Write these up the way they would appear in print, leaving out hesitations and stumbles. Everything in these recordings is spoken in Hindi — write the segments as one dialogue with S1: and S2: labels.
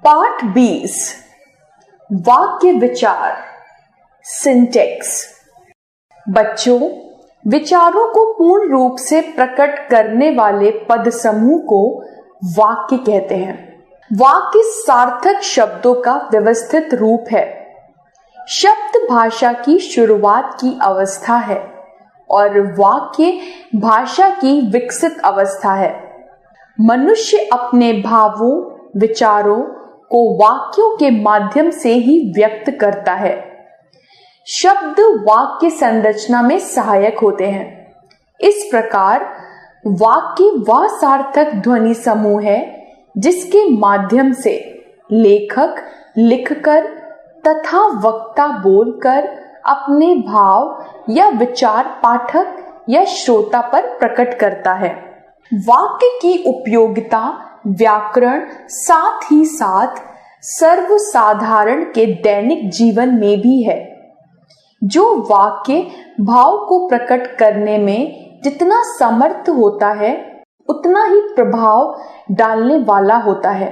S1: पाठ 20 वाक्य विचार सिंटेक्स। बच्चों, विचारों को पूर्ण रूप से प्रकट करने वाले पद समूह को वाक्य कहते हैं। वाक्य सार्थक शब्दों का व्यवस्थित रूप है। शब्द भाषा की शुरुआत की अवस्था है और वाक्य भाषा की विकसित अवस्था है। मनुष्य अपने भावों, विचारों को वाक्यों के माध्यम से ही व्यक्त करता है। शब्द वाक्य संरचना में सहायक होते हैं। इस प्रकार वाक्य वह सार्थक ध्वनि समूह है जिसके माध्यम से लेखक लिखकर तथा वक्ता बोलकर अपने भाव या विचार पाठक या श्रोता पर प्रकट करता है। वाक्य की उपयोगिता व्याकरण साथ ही साथ सर्वसाधारण के दैनिक जीवन में भी है। जो वाक्य भाव को प्रकट करने में जितना समर्थ होता है उतना ही प्रभाव डालने वाला होता है।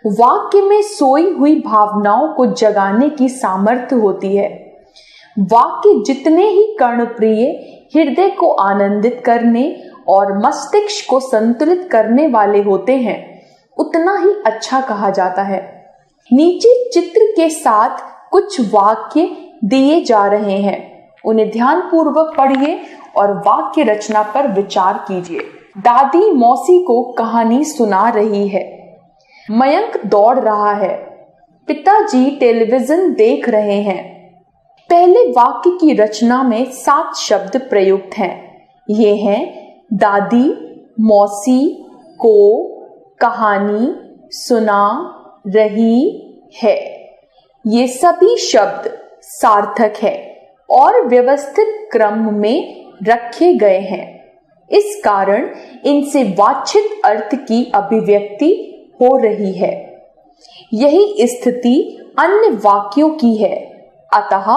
S1: वाक्य में सोई हुई भावनाओं को जगाने की सामर्थ्य होती है। वाक्य जितने ही कर्णप्रिय, हृदय को आनंदित करने और मस्तिष्क को संतुलित करने वाले होते हैं उतना ही अच्छा कहा जाता है। नीचे चित्र के साथ कुछ वाक्य दिए जा रहे हैं, उन्हें ध्यानपूर्वक पढ़िए और वाक्य रचना पर विचार कीजिए। दादी मौसी को कहानी सुना रही है। मयंक दौड़ रहा है। पिताजी टेलीविजन देख रहे हैं। पहले वाक्य की रचना में 7 शब्द प्रयुक्त हैं। ये हैं दादी मौसी को कहानी सुना रही है। ये सभी शब्द सार्थक है और व्यवस्थित क्रम में रखे गए हैं। इस कारण इनसे वांछित अर्थ की अभिव्यक्ति हो रही है। यही स्थिति अन्य वाक्यों की है। अतः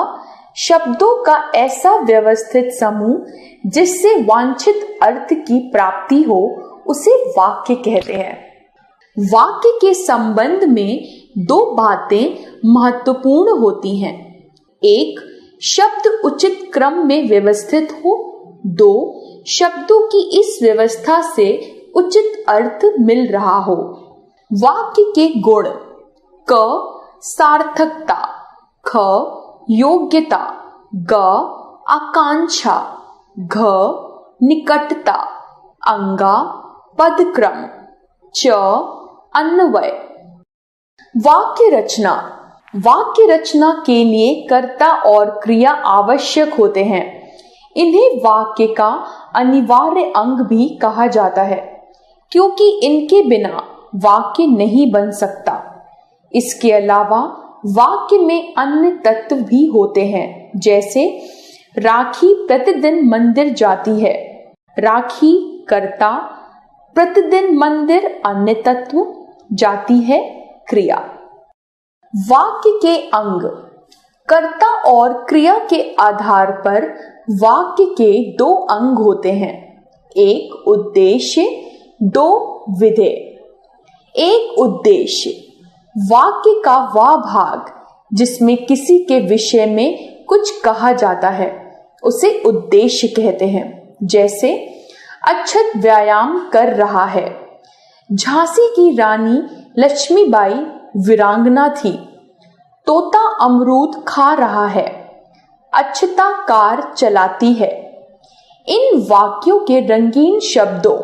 S1: शब्दों का ऐसा व्यवस्थित समूह जिससे वांछित अर्थ की प्राप्ति हो उसे वाक्य कहते हैं। वाक्य के संबंध में 2 बातें महत्वपूर्ण होती हैं। 1, शब्द उचित क्रम में व्यवस्थित हो। 2, शब्दों की इस व्यवस्था से उचित अर्थ मिल रहा हो। वाक्य के गुण: क सार्थकता, ख योग्यता, ग आकांक्षा, घ निकटता, अंगा पदक्रम, च अन्वय। वाक्य रचना: वाक्य रचना के लिए कर्ता और क्रिया आवश्यक होते हैं। इन्हें वाक्य का अनिवार्य अंग भी कहा जाता है क्योंकि इनके बिना वाक्य नहीं बन सकता। इसके अलावा वाक्य में अन्य तत्व भी होते हैं, जैसे राखी प्रतिदिन मंदिर जाती है। राखी कर्ता, प्रतिदिन मंदिर अन्य तत्व, जाती है क्रिया। वाक्य के अंग: कर्ता और क्रिया के आधार पर वाक्य के 2 अंग होते हैं। 1 उद्देश्य, 2 विधेय। 1 उद्देश्य: वाक्य का वह भाग जिसमें किसी के विषय में कुछ कहा जाता है उसे उद्देश्य कहते हैं। जैसे अक्षत व्यायाम कर रहा है। झांसी की रानी लक्ष्मीबाई वीरांगना थी। तोता अमरूद खा रहा है। अक्षता कार चलाती है। इन वाक्यों के रंगीन शब्दों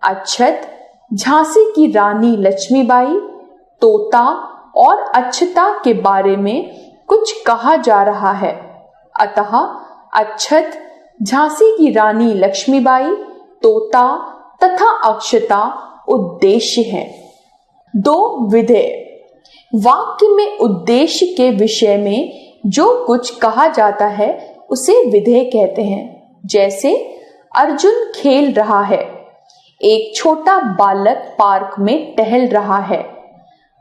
S1: अक्षत, झांसी की रानी लक्ष्मीबाई, तोता और अक्षता के बारे में कुछ कहा जा रहा है। अतः अक्षत, झांसी की रानी लक्ष्मीबाई, तोता तथा अक्षता उद्देश्य हैं। 2 विधेय: वाक्य में उद्देश्य के विषय में जो कुछ कहा जाता है उसे विधेय कहते हैं। जैसे अर्जुन खेल रहा है। एक छोटा बालक पार्क में टहल रहा है।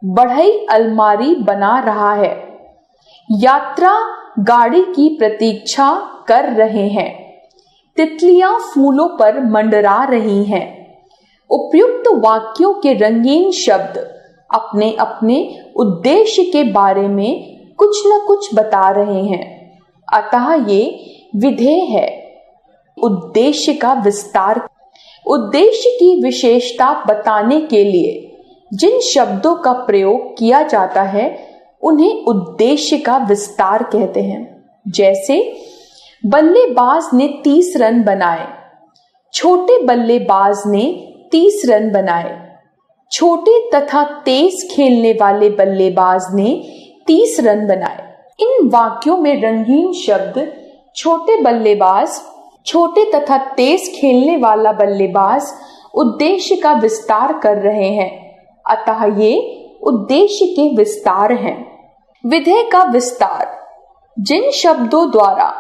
S1: बढ़ई अलमारी बना रहा है। यात्रा गाड़ी की प्रतीक्षा कर रहे हैं। तितलियां फूलों पर मंडरा रही हैं। उपयुक्त वाक्यों के रंगीन शब्द अपने अपने उद्देश्य के बारे में कुछ न कुछ बता रहे हैं, अतः ये विधेय है। उद्देश्य का विस्तार। उद्देश्य की विशेषता बताने के लिए जिन शब्दों का प्रयोग किया जाता है उन्हें उद्देश्य का विस्तार कहते हैं। जैसे बल्लेबाज ने 30 रन बनाए, छोटे बल्लेबाज ने 30 रन बनाए। छोटे तथा तेज खेलने वाले बल्लेबाज ने 30 रन बनाए। इन वाक्यों में रंगीन शब्द छोटे बल्लेबाज, छोटे तथा तेज खेलने वाला बल्लेबाज उद्देश्य का विस्तार कर रहे हैं, अतः ये उद्देश्य के विस्तार हैं। विधेय का विस्तार। जिन शब्दों द्वारा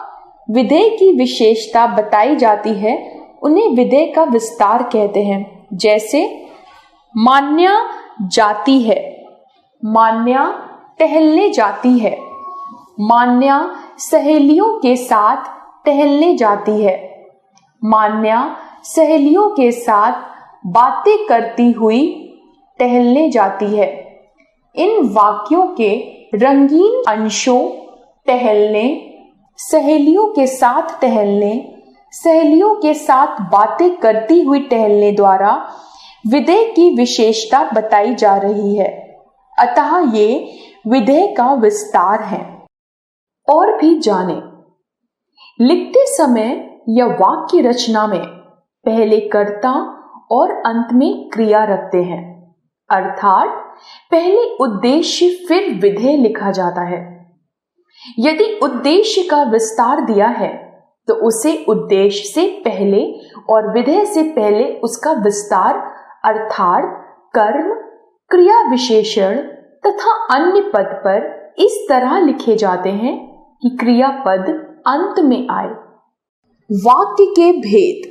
S1: विधेय की विशेषता बताई जाती है उन्हें विधेय का विस्तार कहते हैं। जैसे मान्या जाती है, मान्या टहलने जाती है। मान्या सहेलियों के साथ टहलने जाती है। मान्या सहेलियों के साथ बातें करती हुई टहलने जाती है। इन वाक्यों के रंगीन अंशों टहलने, सहेलियों के साथ टहलने, सहेलियों के साथ बातें करती हुई टहलने द्वारा विधेय की विशेषता बताई जा रही है, अतः ये विधेय का विस्तार है। और भी जाने। लिखते समय या वाक्य रचना में पहले कर्ता और अंत में क्रिया रखते हैं, अर्थात पहले उद्देश्य फिर विधेय लिखा जाता है। यदि उद्देश्य का विस्तार दिया है तो उसे उद्देश्य से पहले और विधेय से पहले उसका विस्तार अर्थात कर्म, क्रिया विशेषण तथा अन्य पद पर इस तरह लिखे जाते हैं कि क्रियापद अंत में आए। वाक्य के भेद।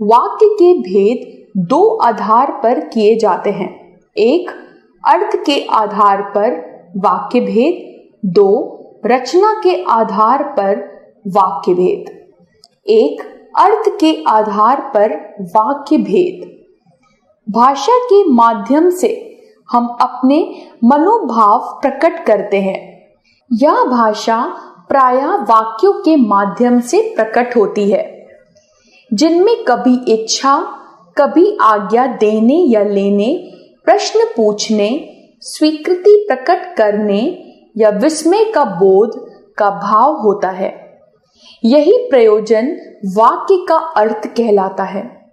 S1: वाक्य के भेद दो आधार पर किए जाते हैं। एक, अर्थ के आधार पर वाक्य भेद। दो, रचना के आधार पर वाक्य भेद। एक, अर्थ के आधार पर वाक्य भेद। भाषा के माध्यम से हम अपने मनोभाव प्रकट करते हैं। यह भाषा प्रायः वाक्यों के माध्यम से प्रकट होती है, जिनमें कभी इच्छा, कभी आज्ञा देने या लेने, प्रश्न पूछने, स्वीकृति प्रकट करने या विस्मय का बोध का भाव होता है। यही प्रयोजन वाक्य का अर्थ कहलाता है।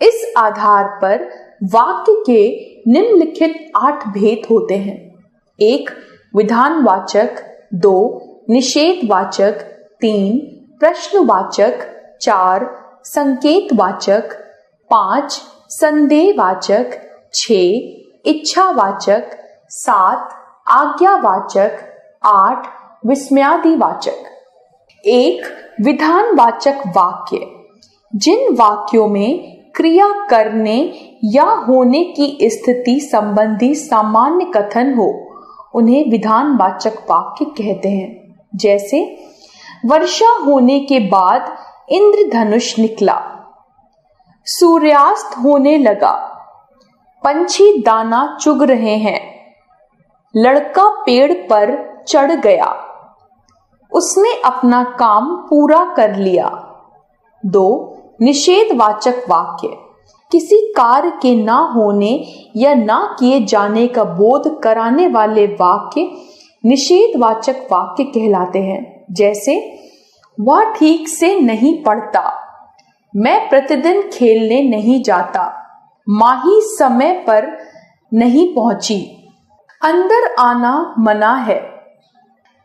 S1: इस आधार पर वाक्य के निम्नलिखित 8 भेद होते हैं। 1, विधानवाचक। 2, निषेधवाचक। 3, प्रश्नवाचक। 4, संकेतवाचक। 5, संदेहवाचक। 6, इच्छावाचक। 7, आज्ञावाचक। 8, विस्मयादिवाचक। 1, विधानवाचक वाक्य। जिन वाक्यों में क्रिया करने या होने की स्थिति संबंधी सामान्य कथन हो उन्हें विधानवाचक वाक्य कहते हैं। जैसे वर्षा होने के बाद इंद्रधनुष निकला, सूर्यास्त होने लगा, पंछी दाना चुग रहे हैं, लड़का पेड़ पर चढ़ गया, उसने अपना काम पूरा कर लिया। 2, निषेधवाचक वाक्य। किसी कार्य के ना होने या ना किए जाने का बोध कराने वाले वाक्य निषेधवाचक वाक्य कहलाते हैं। जैसे वह ठीक से नहीं पढ़ता, मैं प्रतिदिन खेलने नहीं जाता, माही समय पर नहीं पहुंची, अंदर आना मना है,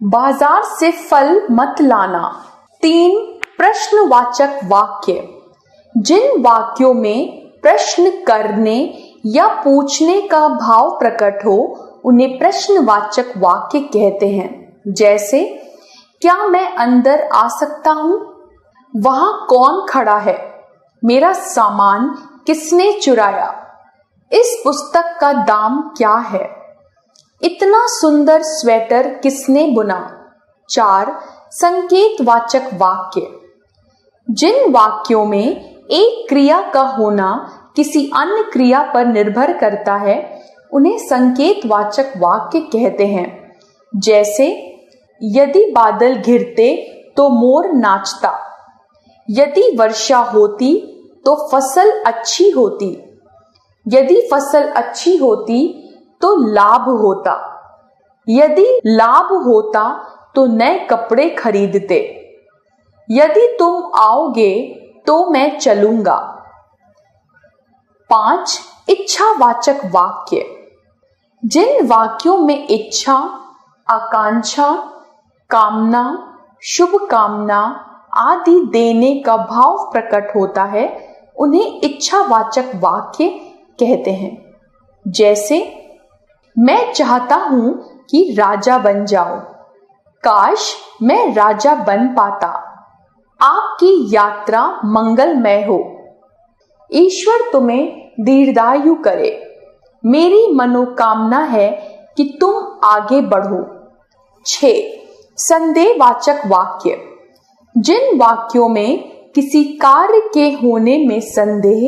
S1: बाजार से फल मत लाना। 3, प्रश्नवाचक वाक्य। जिन वाक्यों में प्रश्न करने या पूछने का भाव प्रकट हो उन्हें प्रश्नवाचक वाक्य कहते हैं। जैसे क्या मैं अंदर आ सकता हूं? वहां कौन खड़ा है? मेरा सामान किसने चुराया? इस पुस्तक का दाम क्या है? इतना सुंदर स्वेटर किसने बुना? 4, संकेतवाचक वाक्य। जिन वाक्यों में एक क्रिया का होना किसी अन्य क्रिया पर निर्भर करता है उन्हें संकेतवाचक वाक्य कहते हैं। जैसे यदि बादल घिरते तो मोर नाचता, यदि वर्षा होती तो फसल अच्छी होती, यदि फसल अच्छी होती तो लाभ होता, यदि लाभ होता तो नए कपड़े खरीदते, यदि तुम आओगे तो मैं चलूंगा। 5 इच्छावाचक वाक्य। जिन वाक्यों में इच्छा, आकांक्षा, कामना, शुभ कामना आदि देने का भाव प्रकट होता है उन्हें इच्छावाचक वाक्य कहते हैं। जैसे मैं चाहता हूं कि राजा बन जाओ, काश मैं राजा बन पाता, आपकी यात्रा मंगलमय हो, ईश्वर तुम्हें दीर्घायु करे, मेरी मनोकामना है कि तुम आगे बढ़ो। 6 संदेहवाचक वाक्य। जिन वाक्यों में किसी कार्य के होने में संदेह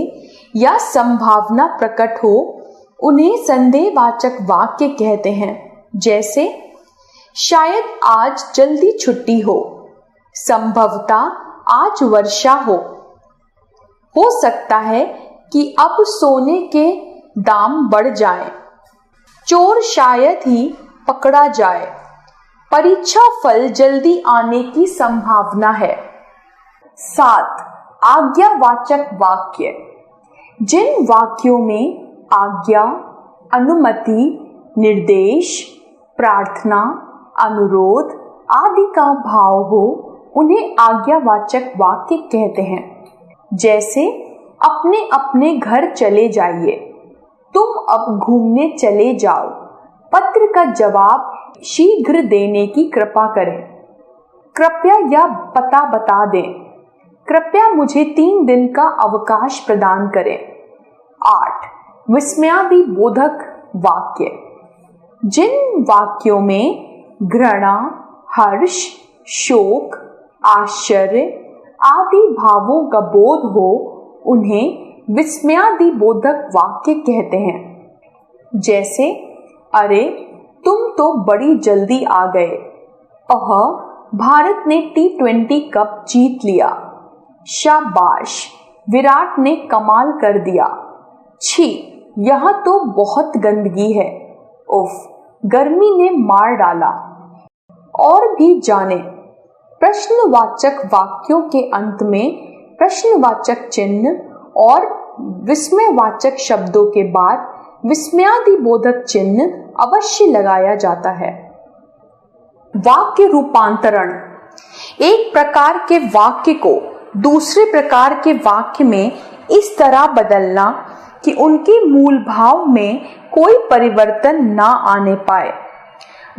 S1: या संभावना प्रकट हो उन्हें संदेहवाचक वाक्य कहते हैं। जैसे शायद आज जल्दी छुट्टी हो, संभवतः आज वर्षा हो सकता है कि अब सोने के दाम बढ़ जाएं, चोर शायद ही पकड़ा जाए, परीक्षा फल जल्दी आने की संभावना है। 7 आज्ञावाचक वाक्य। जिन वाक्यों में आज्ञा, अनुमति, निर्देश, प्रार्थना, अनुरोध आदि का भाव हो उन्हें आज्ञावाचक वाक्य कहते हैं। जैसे अपने अपने घर चले जाइए, तुम अब घूमने चले जाओ, पत्र का जवाब शीघ्र देने की कृपा करें, कृपया यह पता बता दें, कृपया मुझे 3 दिन का अवकाश प्रदान करें। 8 विस्मयादिबोधक वाक्य। जिन वाक्यों में घृणा, हर्ष, शोक, आश्चर्य आदि भावों का बोध हो उन्हें विस्मयादिबोधक वाक्य कहते हैं। जैसे अरे तुम तो बड़ी जल्दी आ गए, भारत ने T20 कप जीत लिया, शाबाश विराट ने कमाल कर दिया, छी यहाँ तो बहुत गंदगी है, उफ गर्मी ने मार डाला। और भी जाने। प्रश्नवाचक वाक्यों के अंत में प्रश्नवाचक चिन्ह और विस्मयवाचक शब्दों के बाद विस्मयादिबोधक चिन्ह अवश्य लगाया जाता है। वाक्य रूपांतरण। एक प्रकार के वाक्य को दूसरे प्रकार के वाक्य में इस तरह बदलना कि उनके मूल भाव में कोई परिवर्तन ना आने पाए,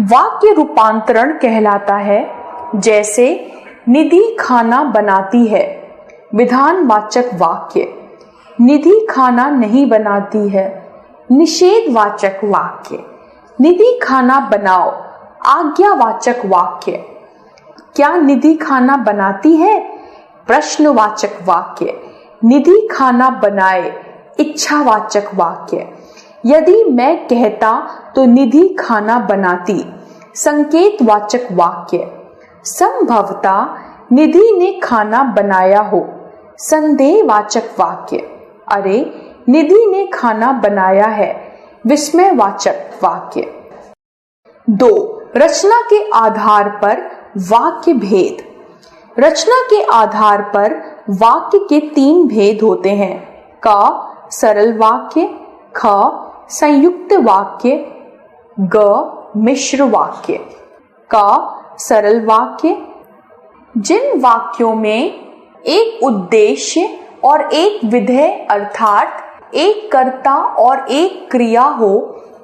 S1: वाक्य रूपांतरण कहलाता है। जैसे निधि खाना बनाती है, विधानवाचक वाक्य, निधि खाना नहीं बनाती है, निषेधवाचक वाक्य, निधि खाना बनाओ, आज्ञावाचक वाक्य, क्या निधि खाना बनाती है, प्रश्नवाचक वाक्य, निधि खाना बनाए, इच्छावाचक वाक्य, यदि मैं कहता तो निधि खाना बनाती, संकेतवाचक वाक्य, संभवतः निधि ने खाना बनाया हो, संदेहवाचक वाक्य, अरे निधि ने खाना बनाया है, विस्मयवाचक वाक्य। 2 रचना के आधार पर वाक्य भेद। रचना के आधार पर वाक्य के 3 भेद होते हैं। क सरल वाक्य, ख संयुक्त वाक्य, ग मिश्र वाक्य। क सरल वाक्य। जिन वाक्यों में एक उद्देश्य और एक विधेय अर्थात एक कर्ता और एक क्रिया हो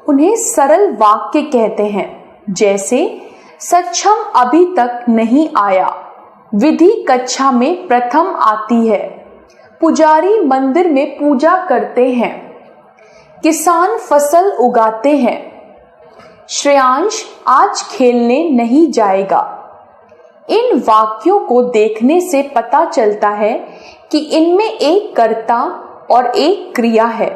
S1: उन्हें सरल वाक्य कहते हैं। जैसे सक्षम अभी तक नहीं आया, विधि कक्षा में प्रथम आती है, पुजारी मंदिर में पूजा करते हैं, किसान फसल उगाते हैं, श्रेयांश आज खेलने नहीं जाएगा। इन वाक्यों को देखने से पता चलता है कि इनमें एक कर्ता और एक क्रिया है।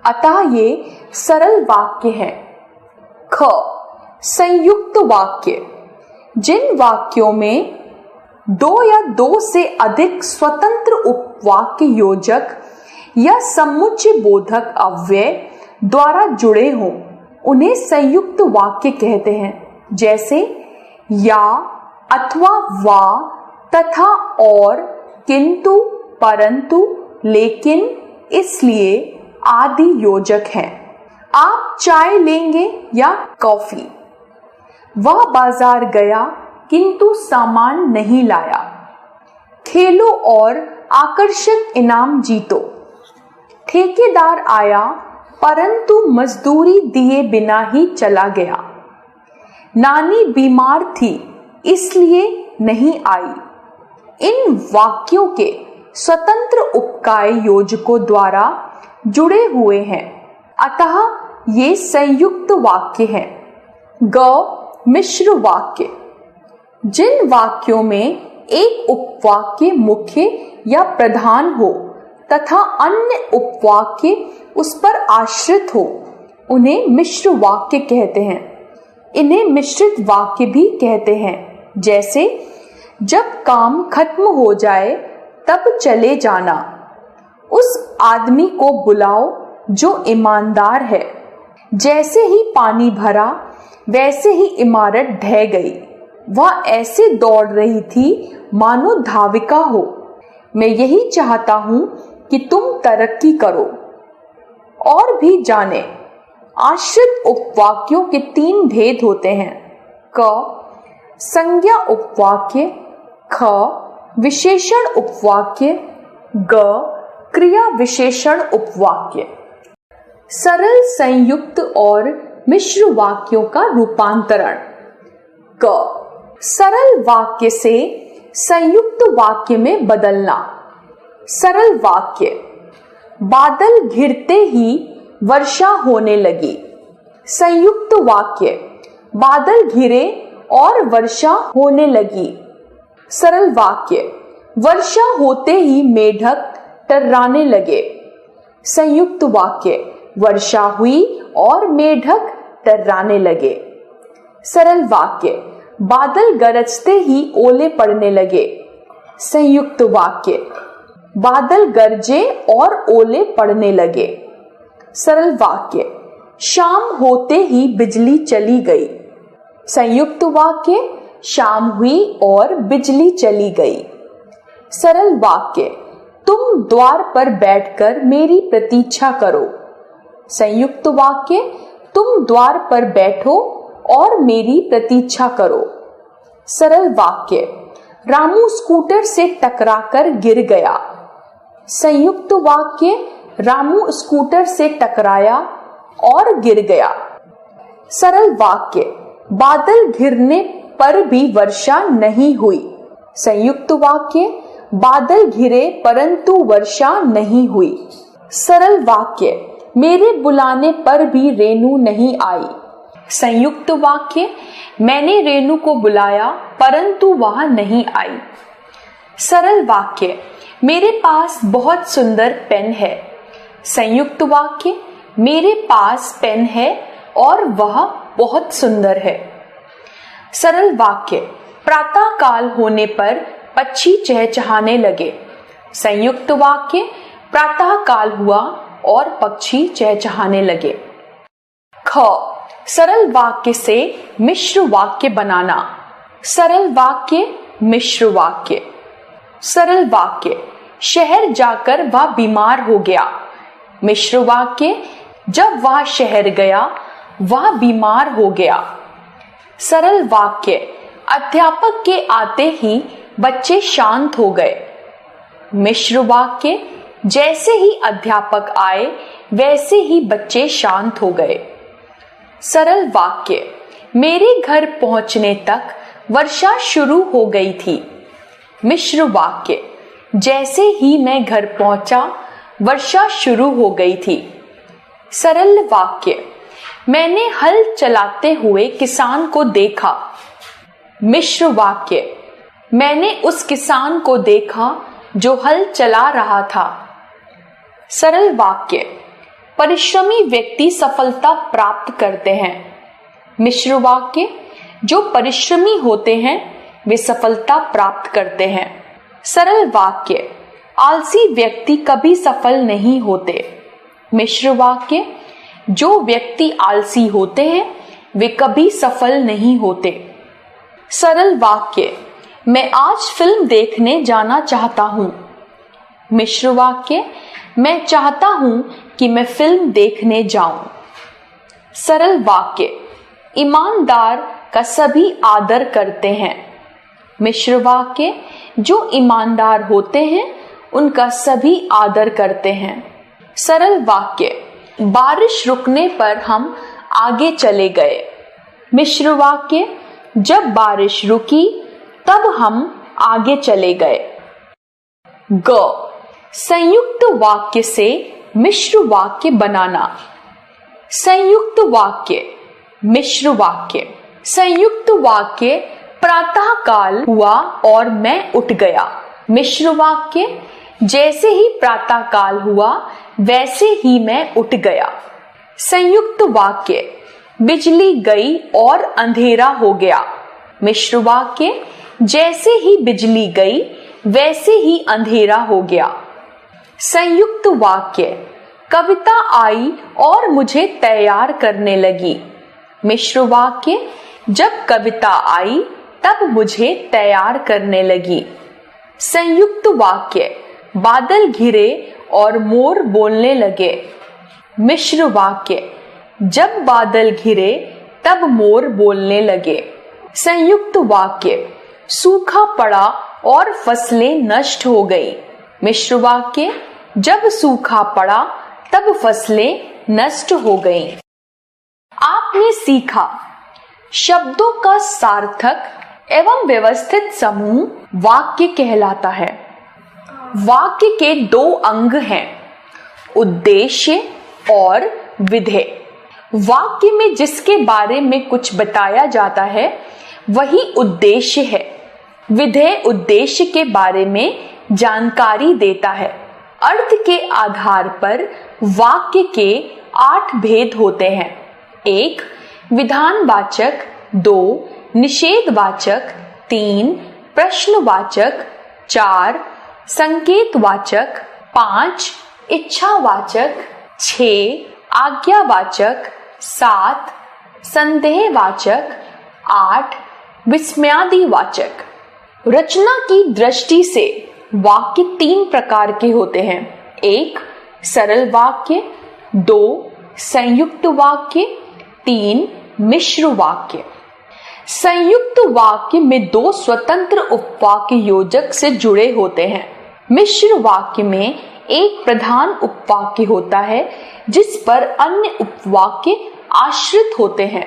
S1: अतः ये सरल वाक्य हैं। ख, संयुक्त वाक्य। जिन वाक्यों में दो या दो से अधिक स्वतंत्र उपवाक्य योजक या समुच्चय बोधक अव्यय द्वारा जुड़े हों उन्हें संयुक्त वाक्य कहते हैं। जैसे या, अथवा, वा, तथा, और, किंतु, परंतु, लेकिन, इसलिए आदि योजक हैं। आप चाय लेंगे या कॉफी? वह बाजार गया किंतु सामान नहीं लाया। खेलो और आकर्षक इनाम जीतो। ठेकेदार आया परंतु मजदूरी दिए बिना ही चला गया। नानी बीमार थी इसलिए नहीं आई। इन वाक्यों के स्वतंत्र उपकाय योजकों द्वारा जुड़े हुए हैं, अतः ये संयुक्त वाक्य हैं। ग, मिश्र वाक्य। जिन वाक्यों में एक उपवाक्य मुख्य या प्रधान हो तथा अन्य उपवाक्य उस पर आश्रित हो उन्हें मिश्र वाक्य कहते हैं। इन्हें मिश्रित वाक्य भी कहते हैं। जैसे जब काम खत्म हो जाए तब चले जाना। उस आदमी को बुलाओ जो ईमानदार है। जैसे ही पानी भरा वैसे ही इमारत ढह गई। वह ऐसे दौड़ रही थी मानो धाविका हो। मैं यही चाहता हूं कि तुम तरक्की करो। और भी जाने। आश्रित उपवाक्यों के 3 भेद होते हैं। क, संज्ञा उपवाक्य। ख, विशेषण उपवाक्य। ग, क्रिया विशेषण उपवाक्य। सरल, संयुक्त और मिश्र वाक्यों का रूपांतरण। क, सरल वाक्य से संयुक्त वाक्य में बदलना। सरल वाक्य। बादल घिरते ही वर्षा होने लगी। संयुक्त वाक्य। बादल घिरे और वर्षा होने लगी। सरल वाक्य। वर्षा होते ही मेढक टर्राने लगे। संयुक्त वाक्य। वर्षा हुई और मेढक टर्राने लगे। सरल वाक्य। बादल गरजते ही ओले पड़ने लगे। संयुक्त वाक्य। बादल गरजे और ओले पड़ने लगे। सरल वाक्य। शाम होते ही बिजली चली गई। संयुक्त वाक्य। शाम हुई और बिजली चली गई। सरल वाक्य। तुम द्वार पर बैठकर मेरी प्रतीक्षा करो। संयुक्त वाक्य। तुम द्वार पर बैठो और मेरी प्रतीक्षा करो। सरल वाक्य। रामू स्कूटर से टकराकर गिर गया। संयुक्त वाक्य। रामू स्कूटर से टकराया और गिर गया। सरल वाक्य। बादल घिरने पर भी वर्षा नहीं हुई। संयुक्त वाक्य। बादल घिरे परंतु वर्षा नहीं हुई। सरल वाक्य। मेरे बुलाने पर भी रेनू नहीं आई। संयुक्त वाक्य। मैंने रेनू को बुलाया परंतु वह नहीं आई। सरल वाक्य। मेरे पास बहुत सुंदर पेन है। संयुक्त वाक्य। मेरे पास पेन है और वह बहुत सुंदर है। सरल वाक्य। प्रातः काल होने पर पक्षी चहचहाने लगे। संयुक्त वाक्य। प्रातः काल हुआ और पक्षी चहचहाने लगे। ख, सरल वाक्य से मिश्र वाक्य बनाना। सरल वाक्य, मिश्र वाक्य। सरल वाक्य। शहर जाकर वह बीमार हो गया। मिश्र वाक्य। जब वह शहर गया वह बीमार हो गया। सरल वाक्य। अध्यापक के आते ही बच्चे शांत हो गए। मिश्र वाक्य। जैसे ही अध्यापक आए वैसे ही बच्चे शांत हो गए। सरल वाक्य। मेरे घर पहुंचने तक वर्षा शुरू हो गई थी। मिश्र वाक्य। जैसे ही मैं घर पहुंचा वर्षा शुरू हो गई थी। सरल वाक्य। मैंने हल चलाते हुए किसान को देखा। मिश्र वाक्य। मैंने उस किसान को देखा जो हल चला रहा था। सरल वाक्य। परिश्रमी व्यक्ति सफलता प्राप्त करते हैं। मिश्र वाक्य, जो परिश्रमी होते हैं वे सफलता प्राप्त करते हैं। सरल वाक्य, आलसी व्यक्ति कभी सफल नहीं होते। मिश्र वाक्य, जो व्यक्ति आलसी होते हैं वे कभी सफल नहीं होते। सरल वाक्य, मैं आज फिल्म देखने जाना चाहता हूं। मिश्र वाक्य, मैं चाहता हूं कि मैं फिल्म देखने जाऊं। सरल वाक्य, ईमानदार का सभी आदर करते हैं। मिश्र वाक्य, जो ईमानदार होते हैं उनका सभी आदर करते हैं। सरल वाक्य, बारिश रुकने पर हम आगे चले गए। मिश्र वाक्य, जब बारिश रुकी तब हम आगे चले गए। ग, संयुक्त वाक्य से मिश्र वाक्य बनाना। संयुक्त वाक्य, मिश्र वाक्य। संयुक्त वाक्य, प्रातः काल हुआ और मैं उठ गया। मिश्र वाक्य, जैसे ही प्रातः काल हुआ वैसे ही मैं उठ गया। संयुक्त वाक्य, बिजली गई और अंधेरा हो गया। मिश्र वाक्य, जैसे ही बिजली गई वैसे ही अंधेरा हो गया। संयुक्त वाक्य, कविता आई और मुझे तैयार करने लगी। मिश्र वाक्य, जब कविता आई तब मुझे तैयार करने लगी। संयुक्त वाक्य, बादल घिरे और मोर बोलने लगे। मिश्र वाक्य, जब बादल घिरे तब मोर बोलने लगे। संयुक्त वाक्य, सूखा पड़ा और फसलें नष्ट हो गई। मिश्र वाक्य, जब सूखा पड़ा तब फसलें नष्ट हो गईं। आपने सीखा, शब्दों का सार्थक एवं व्यवस्थित समूह वाक्य कहलाता है। वाक्य के दो अंग हैं, उद्देश्य और विधेय। वाक्य में जिसके बारे में कुछ बताया जाता है वही उद्देश्य है। विधेय उद्देश्य के बारे में जानकारी देता है। अर्थ के आधार पर वाक्य के 8 भेद होते हैं। 1 विधानवाचक, 2 निषेधवाचक, 3 प्रश्नवाचक, 4 संकेतवाचक, 5 इच्छावाचक, 6 आज्ञावाचक, 7 संदेहवाचक, 8 विस्मयादिवाचक। रचना की दृष्टि से वाक्य 3 प्रकार के होते हैं। 1 सरल वाक्य, 2 संयुक्त वाक्य, 3 मिश्र वाक्य। संयुक्त वाक्य में 2 स्वतंत्र उपवाक्य योजक से जुड़े होते हैं। मिश्र वाक्य में एक प्रधान उपवाक्य होता है जिस पर अन्य उपवाक्य आश्रित होते हैं।